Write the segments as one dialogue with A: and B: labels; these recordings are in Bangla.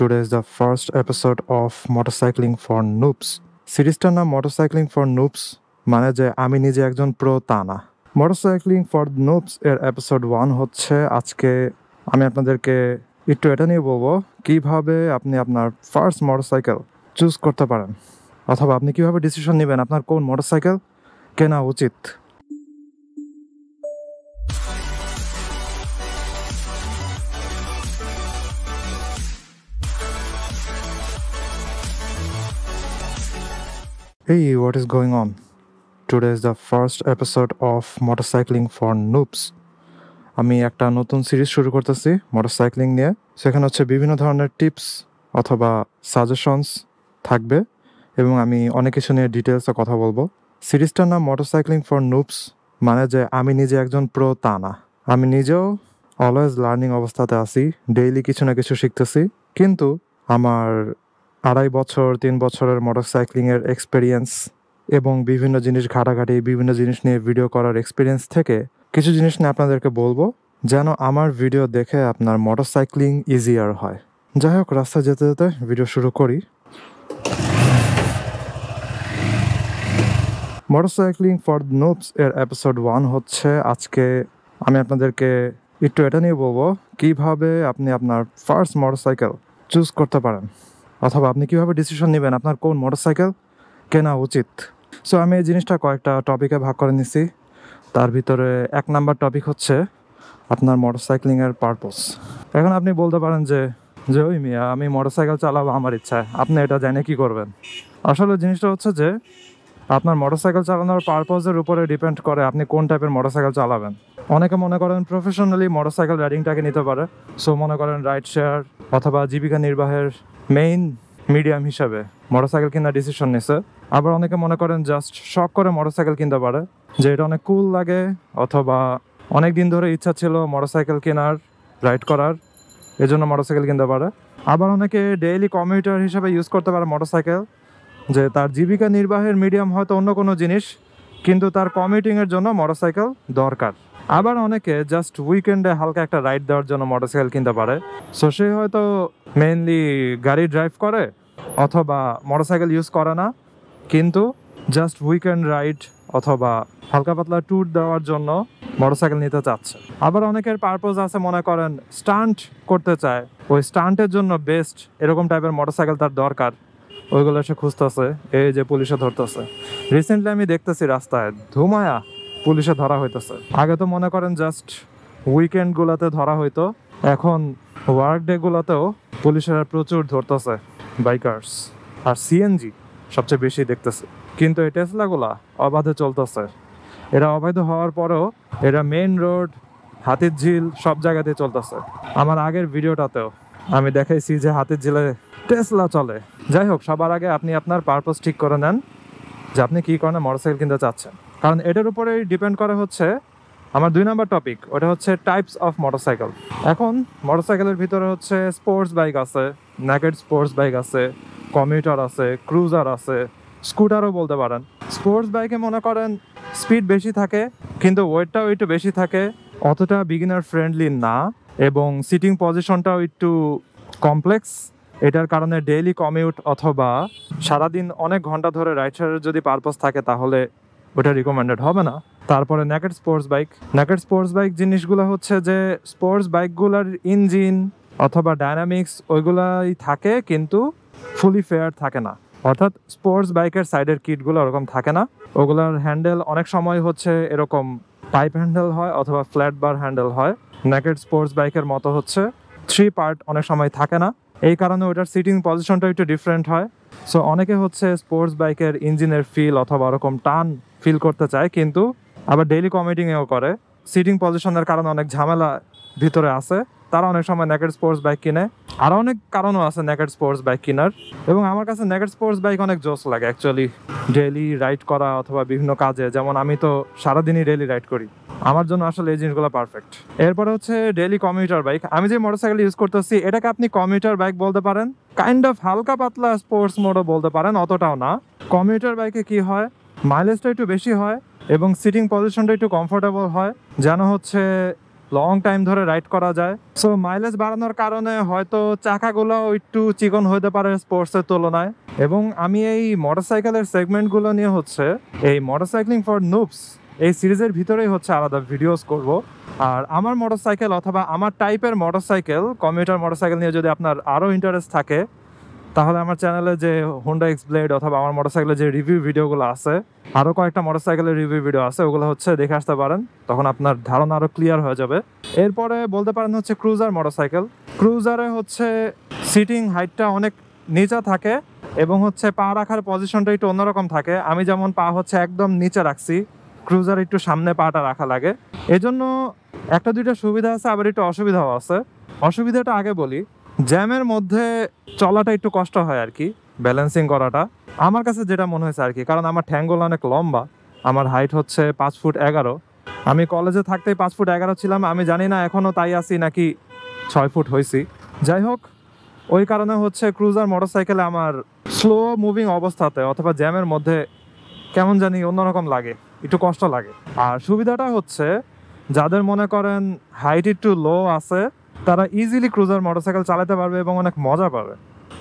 A: Today is the first episode of Motorcycling for Noobs. সিরিজটার নাম মোটরসাইক্লিং ফর নুবস, মানে যে আমি নিজে একজন প্রো তা না। মোটরসাইক্লিং ফর নুবস এর এপিসোড 1 হচ্ছে। আজকে আমি আপনাদেরকে একটু এটা নিয়ে বলবো কিভাবে আপনি আপনার ফার্স্ট মোটরসাইকেল চুজ করতে পারেন, অথবা আপনি কিভাবে ডিসিশন নেবেন আপনার কোন মোটরসাইকেল কেনা উচিত। Hey, what is going on? Today is the first episode of Motorcycling for Noobs. আমি একটা নতুন সিরিজ শুরু করতেছি মোটরসাইক্লিং নিয়ে। সেখানে হচ্ছে বিভিন্ন ধরনের টিপস অথবা সাজেশনস থাকবে এবং আমি অনেক কিছু নিয়ে ডিটেলসে কথা বলবো। সিরিজটার নাম মোটরসাইক্লিং ফর নুবস, মানে যে আমি নিজে একজন প্রো তা না। আমি নিজেও অলওয়েজ লার্নিং অবস্থাতে আছি, ডেইলি কিছু না কিছু শিখতেছি। কিন্তু আমার 2.5 বছর 3 বছরের মোটরসাইক্লিংয়ের এক্সপিরিয়েন্স এবং বিভিন্ন জিনিস ঘাটাঘাটি, বিভিন্ন জিনিস নিয়ে ভিডিও করার এক্সপিরিয়েন্স থেকে কিছু জিনিস নিয়ে আপনাদেরকে বলবো, যেন আমার ভিডিও দেখে আপনার মোটরসাইক্লিং ইজিয়ার হয়। যাই হোক, রাস্তায় যেতে যেতে ভিডিও শুরু করি। মোটরসাইক্লিং ফর নোবস এর এপিসোড 1 হচ্ছে। আজকে আমি আপনাদেরকে একটু এটা নিয়ে বলবো কিভাবে আপনি আপনার ফার্স্ট মোটরসাইকেল চুজ করতে পারেন, অথবা আপনি কিভাবে ডিসিশন নেবেন আপনার কোন মোটরসাইকেল কেনা উচিত। সো আমি এই জিনিসটা কয়েকটা টপিকে ভাগ করে নিছি। তার ভিতরে 1 নাম্বার টপিক হচ্ছে আপনার মোটরসাইক্লিংয়ের পারপোজ। এখন আপনি বলতে পারেন যে ওই মিয়া, আমি মোটরসাইকেল চালাবো আমার ইচ্ছায়, আপনি এটা জানে কি করবেন। আসলে জিনিসটা হচ্ছে যে আপনার মোটরসাইকেল চালানোর পারপোজের উপরে ডিপেন্ড করে আপনি কোন টাইপের মোটরসাইকেল চালাবেন। অনেকে মনে করেন প্রফেশনালি মোটরসাইকেল রাইডিংটাকে নিতে পারে, সো মনে করেন রাইড শেয়ার অথবা জীবিকা নির্বাহের মেইন মিডিয়াম হিসাবে মোটরসাইকেল কেনার ডিসিশন নিছে। আবার অনেকে মনে করেন জাস্ট শখ করে মোটরসাইকেল কিনতে পারে, যে এটা অনেক কুল লাগে, অথবা অনেক দিন ধরে ইচ্ছা ছিল মোটরসাইকেল কেনার, রাইড করার, এজন্য মোটরসাইকেল কিনতে পারে। আবার অনেকে ডেইলি কমিউটার হিসাবে ইউজ করতে পারে মোটরসাইকেল, যে তার জীবিকা নির্বাহের মিডিয়াম হয়তো অন্য কোনো জিনিস, কিন্তু তার কমিউটিংয়ের জন্য মোটরসাইকেল দরকার। আবার অনেকে জাস্ট উইকেন্ডে হালকা একটা রাইড দেওয়ার জন্য মোটরসাইকেল কিনতে পারে। সো সে হয়তো মেইনলি গাড়ি ড্রাইভ করে অথবা মোটরসাইকেল ইউজ করে না, কিন্তু জাস্ট উইকেন্ড রাইড অথবা হালকা পাতলা ট্যুর দেওয়ার জন্য মোটরসাইকেল নিতে চাচ্ছে। আবার অনেকের পারপোজ আছে, মনে করেন স্টান্ট করতে চায়, ওই স্টান্টের জন্য বেস্ট এরকম টাইপের মোটরসাইকেল তার দরকার, ওইগুলো সে খুঁজতেছে। এই যে পুলিশে ধরতেছে, রিসেন্টলি আমি দেখতেছি রাস্তায় ধুমায়া পুলিশে ধরা হইতেছে। আগে তো মনে করেন জাস্ট উইকেন্ডগুলোতে ধরা হইতো, এখন ওয়ার্ক ডেগুলোতেও পুলিশেরা প্রচুর ধরতেছে বাইকার্স। আর সিএনজি সবচেয়ে বেশি দেখতেছে, কিন্তু এই টেসলাগুলা অবাধে চলতেছে। এরা অবৈধ হওয়ার পরেও এরা মেইন রোড, হাতির ঝিল সব জায়গাতে চলতেছে। আমার আগের ভিডিওটাতেও আমি দেখাইছি যে হাতির ঝিলে টেসলা চলে। যাই হোক, সবার আগে আপনি আপনার পারপাস ঠিক করে নেন যে আপনি কী কারণে মোটরসাইকেল কিনতে চাচ্ছেন, কারণ এটার উপরেই ডিপেন্ড করে হচ্ছে আমার 2 নাম্বার টপিক, ওটা হচ্ছে টাইপস অফ মোটরসাইকেল। এখন মোটরসাইকেলের ভিতরে হচ্ছে স্পোর্টস বাইক আছে, নেকেড স্পোর্টস বাইক আছে, কমিউটার আছে, ক্রুজার আছে, স্কুটারও বলতে পারেন। স্পোর্টস বাইকে মনে করেন স্পিড বেশি থাকে, কিন্তু ওয়েটটাও একটু বেশি থাকে, অতটা বিগিনার ফ্রেন্ডলি না, এবং সিটিং পজিশনটাও একটু কমপ্লেক্স। এটার কারণে ডেইলি কমিউট অথবা সারাদিন অনেক ঘন্টা ধরে রাইড শেয়ারের যদি পারপাস থাকে তাহলে ওটা রিকমেন্ডেড হবে না। তারপরে নেকেড স্পোর্টস বাইক জিনিসগুলো হচ্ছে যে স্পোর্টস বাইকগুলোর ইঞ্জিন অথবা ডায়নামিক্স ওইগুলাই থাকে, কিন্তু ফুলি ফেয়ার থাকে না। অর্থাৎ স্পোর্টস বাইকের সাইডের কিটগুলো ওরকম থাকে না। ওগুলোর হ্যান্ডেল অনেক সময় হচ্ছে এরকম পাইপ হ্যান্ডেল হয় অথবা ফ্ল্যাট বার হ্যান্ডেল হয়। নেকেড স্পোর্টস বাইকের মতো হচ্ছে 3 পার্ট অনেক সময় থাকে না, এই কারণে ওটার সিটিং পজিশনটা একটু ডিফারেন্ট হয়। সো অনেকে হচ্ছে স্পোর্টস বাইকের ইঞ্জিনের ফিল অথবা ওরকম টান ফিল করতে চায়, কিন্তু আবার ডেইলি কমিউটিংয়েও করে। সিটিং পজিশনের কারণে অনেক ঝামেলা ভিতরে আছে, তারা অনেক সময় নেকেড স্পোর্টস বাইক কিনে। আরও অনেক কারণও আছে নেকেড স্পোর্টস বাইক কেনার, এবং আমার কাছে নেকেড স্পোর্টস বাইক অনেক জোস লাগে অ্যাকচুয়ালি ডেইলি রাইড করা অথবা বিভিন্ন কাজে। যেমন আমি তো সারাদিনই ডেইলি রাইড করি, আমার জন্য আসলে এই জিনিসগুলো পারফেক্ট। এরপরে হচ্ছে ডেইলি কমিউটার বাইক। আমি যে মোটরসাইকেল ইউজ করতেছি এটাকে আপনি কমিউটার বাইক বলতে পারেন, কাইন্ড অফ হালকা পাতলা স্পোর্টস মোডও বলতে পারেন, অতটাও না। কমিউটার বাইকে কি হয়, মাইলেজটা একটু বেশি হয় এবং সিটিং পজিশনটা একটু কমফোর্টেবল হয়, যেন হচ্ছে লং টাইম ধরে রাইড করা যায়। সো মাইলেজ বাড়ানোর কারণে হয়তো চাকাগুলো একটু চিকন হতে পারে স্পোর্টসের তুলনায়। এবং আমি এই মোটরসাইকেলের সেগমেন্টগুলো নিয়ে হচ্ছে এই মোটরসাইক্লিং ফর নুবস এই সিরিজের ভিতরেই হচ্ছে আলাদা ভিডিওস করব। আর আমার মোটরসাইকেল অথবা আমার টাইপের মোটরসাইকেল, কমিউটার মোটরসাইকেল নিয়ে যদি আপনার আরও ইন্টারেস্ট থাকে, তাহলে আমার চ্যানেলে যে হোন্ডা এক্স ব্লেড অথবা আমার মোটরসাইকেলের যে রিভিউ ভিডিওগুলো আছে, আরও কয়েকটা মোটরসাইকেলের রিভিউ ভিডিও আছে, ওগুলো হচ্ছে দেখে আসতে পারেন। তখন আপনার ধারণা আরও ক্লিয়ার হয়ে যাবে। এরপরে বলতে পারেন হচ্ছে ক্রুজার মোটরসাইকেল। ক্রুজারে হচ্ছে সিটিং হাইটটা অনেক নিচে থাকে এবং হচ্ছে পা রাখার পজিশনটা একটু অন্যরকম থাকে। আমি যেমন পা হচ্ছে একদম নিচে রাখছি, ক্রুজার একটু সামনে পাটা রাখা লাগে। এজন্য একটা দুইটা সুবিধা আছে, আবার একটু অসুবিধাও আছে। অসুবিধাটা আগে বলি। জ্যামের মধ্যে চলাটা একটু কষ্ট হয় আর কি, ব্যালেন্সিং করাটা আমার কাছে যেটা মনে হয়েছে আর কি। কারণ আমার ঠ্যাঙ্গুলো অনেক লম্বা, আমার হাইট হচ্ছে 5 ফুট 11। আমি কলেজে থাকতেই 5 ফুট 11 ছিলাম। আমি জানি না এখনও তাই আছি নাকি 6 ফুট হয়েছি। যাই হোক, ওই কারণে হচ্ছে ক্রুজার মোটরসাইকেলে আমার স্লো মুভিং অবস্থাতে অথবা জ্যামের মধ্যে কেমন জানি অন্যরকম লাগে, একটু কষ্ট লাগে। আর সুবিধাটা হচ্ছে যাদের মনে করেন হাইট একটু লো আছে, তারা ইজিলি ক্রুজার মোটরসাইকেল চালাতে পারবে এবং অনেক মজা পাবে।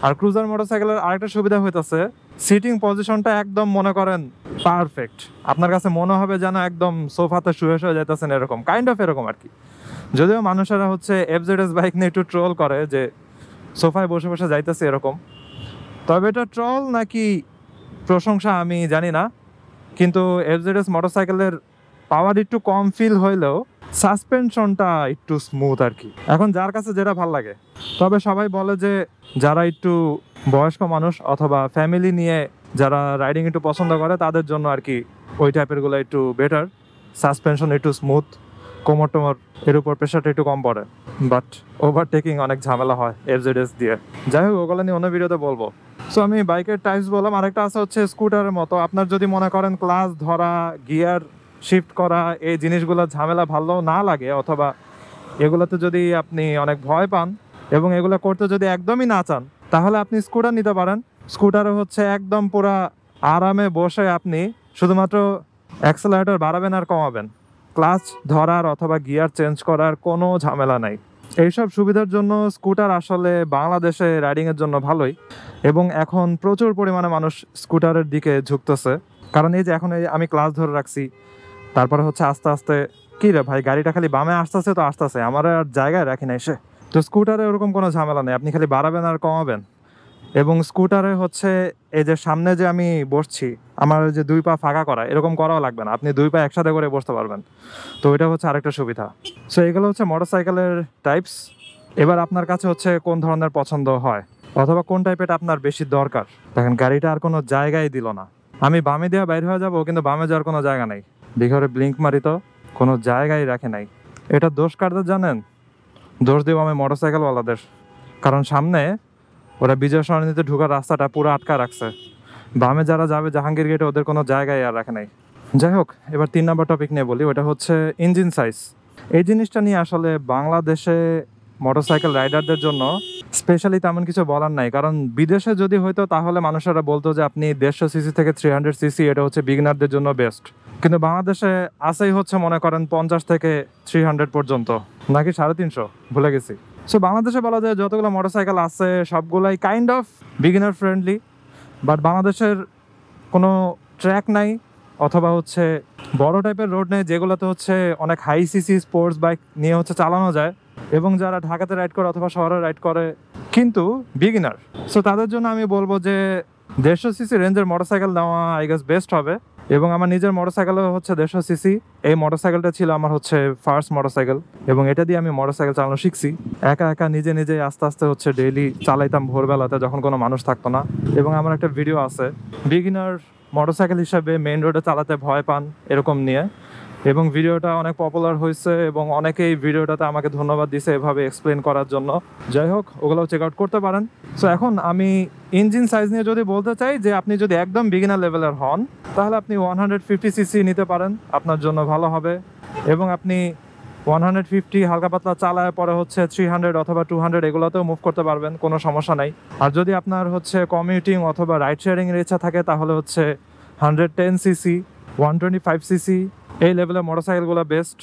A: আর ক্রুজার মোটরসাইকেলের আরেকটা সুবিধা হইতেছে সিটিং পজিশনটা একদম মনে করেন পারফেক্ট। আপনার কাছে মনে হবে যেন একদম সোফাতে শুয়ে শুয়ে যাইতেছেন, এরকম কাইন্ড অফ এরকম আর কি। যদিও মানুষেরা হচ্ছে এফজেডএস বাইক নিয়ে একটু ট্রোল করে যে সোফায় বসে বসে যাইতেছে এরকম, তবে এটা ট্রল নাকি প্রশংসা আমি জানি না। কিন্তু এফজেডএস মোটরসাইকেলের পাওয়ার একটু কম ফিল হইলেও সাসপেনশনটা একটু স্মুথ আর কি। এখন যার কাছে যেটা ভাল লাগে। তবে সবাই বলে যে যারা একটু বয়স্ক মানুষ অথবা ফ্যামিলি নিয়ে যারা রাইডিং একটু পছন্দ করে, তাদের জন্য আর কি ওই টাইপেরগুলো একটু বেটার। সাসপেনশন একটু স্মুথ, কোমর টোমর এর উপর প্রেশারটা একটু কম পড়ে, বাট ওভারটেকিং অনেক ঝামেলা হয় এফজেডএস দিয়ে। যাই হোক, ওগুলো নিয়ে অন্য ভিডিওতে বলবো। সো আমি বাইকের টাইপস বললাম। আরেকটা আছে হচ্ছে স্কুটারের মতো। আপনার যদি মনে করেন ক্লাচ ধরা, গিয়ার শিফট করা, এই জিনিসগুলো ঝামেলা ভালো না লাগে অথবা এগুলোতে যদি আপনি অনেক ভয় পান এবং এগুলো করতে যদি একদমই না চান, তাহলে আপনি স্কুটার নিতে পারেন। স্কুটারে হচ্ছে একদম পুরা আরামে বসে আপনি শুধুমাত্র অ্যাক্সেলারেটর বাড়াবেন আর কমাবেন, ক্লাচ ধরার অথবা গিয়ার চেঞ্জ করার কোনো ঝামেলা নাই। এইসব সুবিধার জন্য স্কুটার আসলে বাংলাদেশে রাইডিংয়ের জন্য ভালোই। এবং এখন প্রচুর পরিমাণে মানুষ স্কুটারের দিকে ঝুঁকতেছে। কারণ এই যে এখন এই আমি ক্লাচ ধরে রাখছি, তারপরে হচ্ছে আস্তে আস্তে কি রে ভাই, গাড়িটা খালি বামে আসতেছে তো আসতেছে, আমার আর জায়গায় রাখি না এসে। তো স্কুটারে ওরকম কোনো ঝামেলা নেই, আপনি খালি বাড়াবেন আর কমাবেন। এবং স্কুটারে হচ্ছে এই যে সামনে যে আমি বসছি, আমার যে 2 পা ফাঁকা করা, এরকম করাও লাগবে না, আপনি 2 পা একসাথে করে বসতে পারবেন। তো এটা হচ্ছে আরেকটা সুবিধা। সো এগুলো হচ্ছে মোটরসাইকেলের টাইপস। এবার আপনার কাছে হচ্ছে কোন ধরনের পছন্দ হয় অথবা কোন টাইপের আপনার বেশি দরকার। দেখেন গাড়িটা আর কোনো জায়গায় দিল না। আমি বামে দিয়ে বাইর হয়ে যাবো, কিন্তু বামে যাওয়ার কোনো জায়গা নেই। বিঘরে ব্লিঙ্ক মারি তো কোনো জায়গায় রাখে নাই। এটা দোষ কারদের জানেন? দোষ দিব আমি মোটরসাইকেলওয়ালাদের। কারণ সামনে ওরা বিজয় সরণিতে ঢোকার রাস্তাটা পুরো আটকা রাখছে। বামে যারা যাবে জাহাঙ্গীর গেটে, ওদের কোনো জায়গায় আর রাখে নাই। যাই হোক, এবার 3 নম্বর টপিক নিয়ে বলি। ওটা হচ্ছে ইঞ্জিন সাইজ। এই জিনিসটা নিয়ে আসলে বাংলাদেশে মোটরসাইকেল রাইডারদের জন্য স্পেশালি তেমন কিছু বলার নাই। কারণ বিদেশে যদি হইতো তাহলে মানুষেরা বলতো যে আপনি 150 সিসি থেকে 300 সিসি, এটা হচ্ছে বিগিনারদের জন্য বেস্ট। কিন্তু বাংলাদেশে আসেই হচ্ছে মনে করেন 50 থেকে 300 পর্যন্ত, নাকি 350, ভুলে গেছি। সো বাংলাদেশে বলা যায় যতগুলো মোটরসাইকেল আছে সবগুলাই kind of beginner friendly. But বাংলাদেশের কোনো ট্র্যাক নাই অথবা হচ্ছে বড় টাইপের রোড নেই যেগুলোতে হচ্ছে অনেক হাই সিসি স্পোর্টস বাইক নিয়ে হচ্ছে চালানো যায় এবং যারা ঢাকাতে রাইড করে অথবা শহরে রাইড করে কিন্তু বিগিনার। সো তাদের জন্য আমি বলবো যে 150 সিসি রেঞ্জের মোটরসাইকেল নেওয়া আই গেস বেস্ট হবে। এবং আমার নিজের মোটরসাইকেলও হচ্ছে 150 সিসি। এই মোটরসাইকেলটা ছিল আমার হচ্ছে ফার্স্ট মোটরসাইকেল এবং এটা দিয়ে আমি মোটরসাইকেল চালানো শিখছি একা একা, নিজে নিজে আস্তে আস্তে হচ্ছে ডেইলি চালাইতাম ভোরবেলাতে যখন কোনো মানুষ থাকতো না। এবং আমার একটা ভিডিও আছে বিগিনার মোটরসাইকেল হিসাবে মেইন রোডে চালাতে ভয় পান এরকম নিয়ে, এবং ভিডিওটা অনেক পপুলার হয়েছে এবং অনেকেই ভিডিওটাতে আমাকে ধন্যবাদ দিছে এভাবে এক্সপ্লেন করার জন্য। যাই হোক, ওগুলোও চেক আউট করতে পারেন। সো এখন আমি ইঞ্জিন সাইজ নিয়ে যদি বলতে চাই যে আপনি যদি একদম বিগিনার লেভেলের হন তাহলে আপনি 150 সিসি নিতে পারেন, আপনার জন্য ভালো হবে। এবং আপনি 150 হালকা পাতলা চালায় পরে হচ্ছে 300 অথবা 200 এগুলোতেও মুভ করতে পারবেন, কোনো সমস্যা নাই। আর যদি আপনার হচ্ছে কমিউটিং অথবা রাইড শেয়ারিংয়ের ইচ্ছা থাকে তাহলে হচ্ছে 110 সিসি, 125 সিসি এই লেভেলের মোটরসাইকেলগুলো বেস্ট।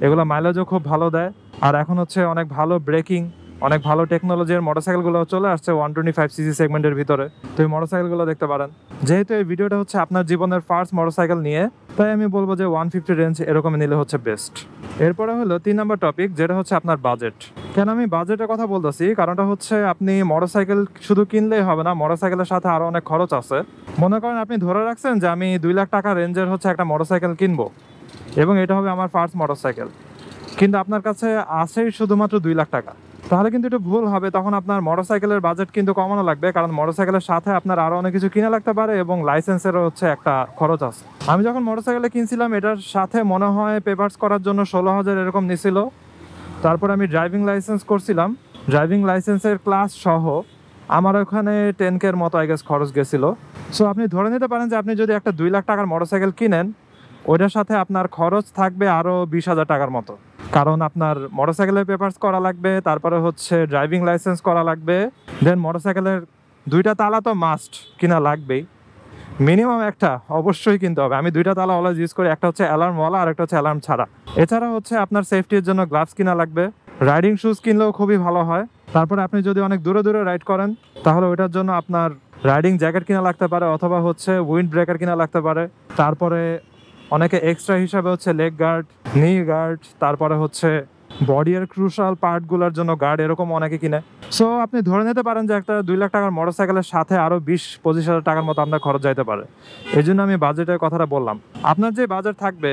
A: এগুলো মাইলেজও খুব ভালো দেয়। আর এখন হচ্ছে অনেক ভালো ব্রেকিং, অনেক ভালো টেকনোলজির মোটরসাইকেলগুলো চলে আসছে 125cc সেগমেন্টের ভিতরে। তো এই মোটরসাইকেলগুলো দেখতে পারেন। যেহেতু এই ভিডিওটা হচ্ছে আপনার জীবনের ফার্স্ট মোটরসাইকেল নিয়ে, তাই আমি বলবো যে 150 রেঞ্জ এরকম নিলে হচ্ছে বেস্ট। এরপরে হলো 3 নম্বর টপিক, যেটা হচ্ছে আপনার বাজেট। কেন আমি বাজেটের কথা বলতেছি, কারণটা হচ্ছে আপনি মোটরসাইকেল শুধু কিনলেই হবে না, মোটরসাইকেলের সাথে আরও অনেক খরচ আছে। মনে করেন আপনি ধরে রাখছেন যে আমি 2 লাখ টাকা রেঞ্জের হচ্ছে একটা মোটরসাইকেল কিনবো এবং এটা হবে আমার ফার্স্ট মোটরসাইকেল, কিন্তু আপনার কাছে আছেই শুধুমাত্র 2 লাখ টাকা, তাহলে কিন্তু একটু ভুল হবে। তখন আপনার মোটরসাইকেলের বাজেট কিন্তু কমানো লাগবে, কারণ মোটরসাইকেলের সাথে আপনার আরও অনেক কিছু কিনা লাগতে পারে এবং লাইসেন্সেরও হচ্ছে একটা খরচ আছে। আমি যখন মোটরসাইকেলে কিনছিলাম, এটার সাথে মনে হয় পেপারস করার জন্য 16,000 এরকম নিছিল। তারপর আমি ড্রাইভিং লাইসেন্স করছিলাম, ড্রাইভিং লাইসেন্সের ক্লাস সহ আমার ওখানে 10K মতো আই গেস খরচ গেছিলো। সো আপনি ধরে নিতে পারেন যে আপনি যদি একটা 2 লাখ টাকার মোটরসাইকেল কিনেন, ওইটার সাথে আপনার খরচ থাকবে আরও 20,000 টাকার মতো, কারণ আপনার মোটরসাইকেলের পেপারস করা লাগবে, তারপরে হচ্ছে ড্রাইভিং লাইসেন্স করা লাগবে, দেন মোটরসাইকেলের 2টা তালা তো মাস্ট কিনা লাগবেই, মিনিমাম একটা অবশ্যই কিনতে হবে। আমি 2টা তালা অলওয়েজ ইউজ করি, একটা হচ্ছে অ্যালার্মওয়ালা আর একটা হচ্ছে অ্যালার্ম ছাড়া। এছাড়া হচ্ছে আপনার সেফটির জন্য গ্লাভস কিনা লাগবে, রাইডিং শুজ কিনলেও খুবই ভালো হয়। তারপরে আপনি যদি অনেক দূরে দূরে রাইড করেন, তাহলে ওইটার জন্য আপনার রাইডিং জ্যাকেট কিনা লাগতে পারে, অথবা হচ্ছে উইন্ড ব্রেকার কিনা লাগতে পারে। তারপরে অনেকে এক্সট্রা হিসাবে হচ্ছে লেগ গার্ড, নি গার্ড, তারপরে হচ্ছে বডির ক্রুশাল পার্টগুলোর জন্য গার্ড, এরকম অনেকে কিনে। সো আপনি ধরে নিতে পারেন যে একটা 2 লাখ টাকার মোটরসাইকেলের সাথে আরও 20-25 হাজার টাকার মতো আপনার খরচ যাইতে পারে। এই জন্য আমি বাজেটের কথাটা বললাম। আপনার যে বাজেট থাকবে,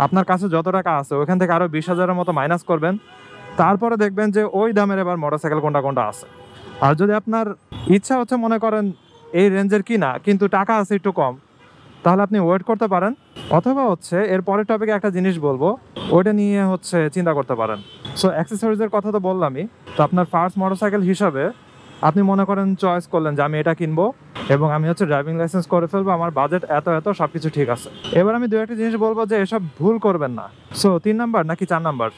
A: আপনার কাছে যত টাকা আছে ওইখান থেকে আরও 20,000-এর মতো মাইনাস করবেন, তারপরে দেখবেন যে ওই দামের এবার মোটরসাইকেল কোনটা কোনটা আছে। আর যদি আপনার ইচ্ছা হচ্ছে মনে করেন এই রেঞ্জের কিনা কিন্তু টাকা আছে একটু কম, তাহলে আপনি ওয়েট করতে পারেন, অথবা হচ্ছে এর পরের টপিকে একটা জিনিস বলবো, ওইটা নিয়ে হচ্ছে চিন্তা করতে পারেন। সো অ্যাক্সেসরিজের কথা তো বললামই। তো আপনার ফার্স্ট মোটরসাইকেল হিসাবে আপনি মনে করেন চয়েস করলেন যে আমি এটা কিনবো এবং আমি হচ্ছে ড্রাইভিং লাইসেন্স করে ফেলবো, আমার বাজেট এত এত সব কিছু ঠিক আছে। এবার আমি 2-1টা জিনিস বলবো যে এসব ভুল করবেন না। সো 3 নাম্বার নাকি 4 নাম্বার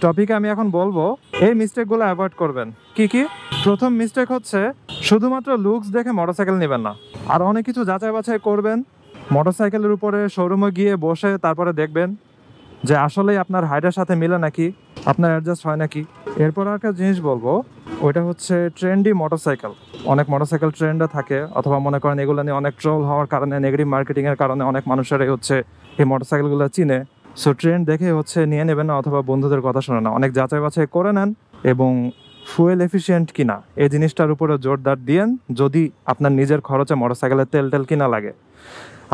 A: টপিকে আমি এখন বলবো এই মিস্টেকগুলো অ্যাভয়েড করবেন। কি কি? প্রথম মিস্টেক হচ্ছে শুধুমাত্র লুকস দেখে মোটরসাইকেল নেবেন না, আর অনেক কিছু যাচাই বাছাই করবেন। মোটরসাইকেলের উপরে শোরুমে গিয়ে বসে তারপরে দেখবেন যে আসলেই আপনার হাইটের সাথে মিলে নাকি, আপনার অ্যাডজাস্ট হয় নাকি। এরপর একটা জিনিস বলবো, ওইটা হচ্ছে ট্রেন্ডি মোটরসাইকেল। অনেক মোটরসাইকেল ট্রেন্ডে থাকে, অথবা মনে করেন এগুলো নিয়ে অনেক ট্রোল হওয়ার কারণে, নেগেটিভ মার্কেটিংয়ের কারণে অনেক মানুষেরাই হচ্ছে এই মোটরসাইকেলগুলো চিনে। সো ট্রেন্ড দেখে হচ্ছে নিয়ে নেবেন না, অথবা বন্ধুদের কথা শুনে না, অনেক যাচাই বাছাই করে নেন এবং ফুয়েল এফিসিয়েন্ট কিনা এই জিনিসটার উপরে জোরদার দিয়েন, যদি আপনার নিজের খরচে মোটরসাইকেলের তেল কিনা লাগে।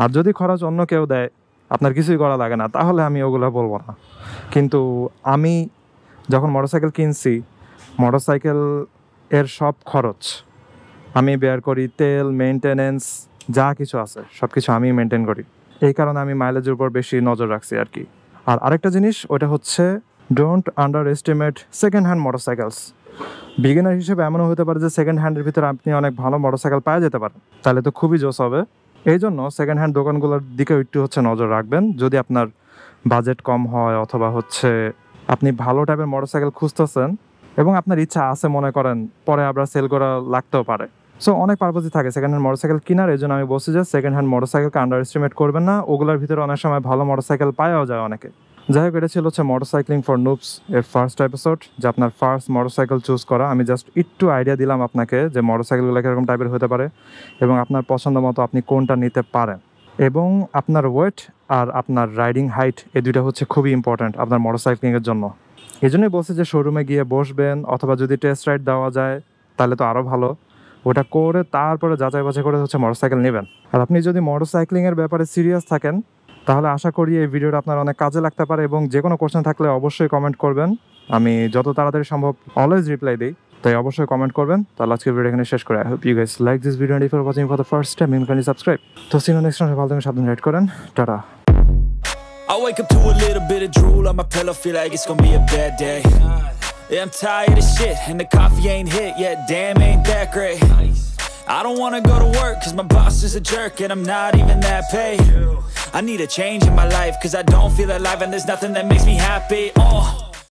A: আর যদি খরচ অন্য কেউ দেয়, আপনার কিছুই করা লাগে না, তাহলে আমি ওগুলো বলবো না। কিন্তু আমি যখন মোটরসাইকেল কিনছি, মোটরসাইকেল এর সব খরচ আমি বেয়ার করি, তেল, মেনটেনেন্স যা কিছু আছে সব কিছু আমি মেনটেন করি। এই কারণে আমি মাইলেজের উপর বেশি নজর রাখছি আর কি। আর আরেকটা জিনিস, ওটা হচ্ছে don't underestimate second hand motorcycles. Beginner হিসেবে এমনও হতে পারে যে সেকেন্ড হ্যান্ডের ভিতরে আপনি অনেক ভালো মোটরসাইকেল পাওয়া যেতে পারেন, তাহলে তো খুবই জোস হবে। এই জন্য সেকেন্ড হ্যান্ড দোকানগুলোর দিকে একটু হচ্ছে নজর রাখবেন, যদি আপনার বাজেট কম হয়, অথবা হচ্ছে আপনি ভালো টাইপের মোটরসাইকেল খুঁজতেছেন এবং আপনার ইচ্ছা আছে মনে করেন পরে আবার সেল করা লাগতেও পারে। সো অনেক পারপাসই থাকে সেকেন্ড হ্যান্ড মোটরসাইকেল কেনার। এই জন্য আমি বলছি যে সেকেন্ড হ্যান্ড মোটরসাইকেলকে আন্ডার এস্টিমেট করবেন না, ওগুলোর ভিতরে অনেক সময় ভালো মোটরসাইকেল পাওয়াও যায় অনেকে। যাই হোক, এটা ছিল হচ্ছে মোটরসাইক্লিং ফর নুবস এর ফার্স্ট এপিসোড, যে আপনার ফার্স্ট মোটরসাইকেল চুজ করা। আমি জাস্ট একটু আইডিয়া দিলাম আপনাকে যে মোটরসাইকেলগুলো কীরকম টাইপের হতে পারে এবং আপনার পছন্দ মতো আপনি কোনটা নিতে পারেন। এবং আপনার ওয়েট আর আপনার রাইডিং হাইট, এই দুইটা হচ্ছে খুবই ইম্পর্ট্যান্ট আপনার মোটরসাইক্লিংয়ের জন্য। এই জন্যই বলছি যে শোরুমে গিয়ে বসবেন, অথবা যদি টেস্ট রাইড দেওয়া যায় তাহলে তো আরও ভালো। ওটা করে তারপরে যাচাই বাছাই করে হচ্ছে মোটরসাইকেল নেবেন। আর আপনি যদি মোটরসাইক্লিংয়ের ব্যাপারে সিরিয়াস থাকেন, তাহলে আশা করি এই ভিডিওটা আপনার অনেক কাজে লাগতে পারে। এবং যে কোনো কোশ্চেন থাকলে অবশ্যই কমেন্ট করবেন, আমি যত তাড়াতাড়ি সম্ভব অলওয়েজ রিপ্লাই দিই, তাই অবশ্যই কমেন্ট করবেন। তাহলে আজকে ভিডিও এখানে শেষ করে I hope you guys like this video and if you are watching for the first time you can subscribe. তো সি ইউ নেক্সট টাইম, ভালো থাকুন, সাবধানে রাইড করেন, ta-ta.
B: I wake up to a little bit of drool on my pillow, feel like it's gonna be a bad day. Yeah, I'm tired of shit and the coffee ain't hit yet, damn ain't that great. I don't wanna go to work cause my boss is a jerk and I'm not even that paid. I need a change in my life cause I don't feel alive and there's nothing that makes me happy.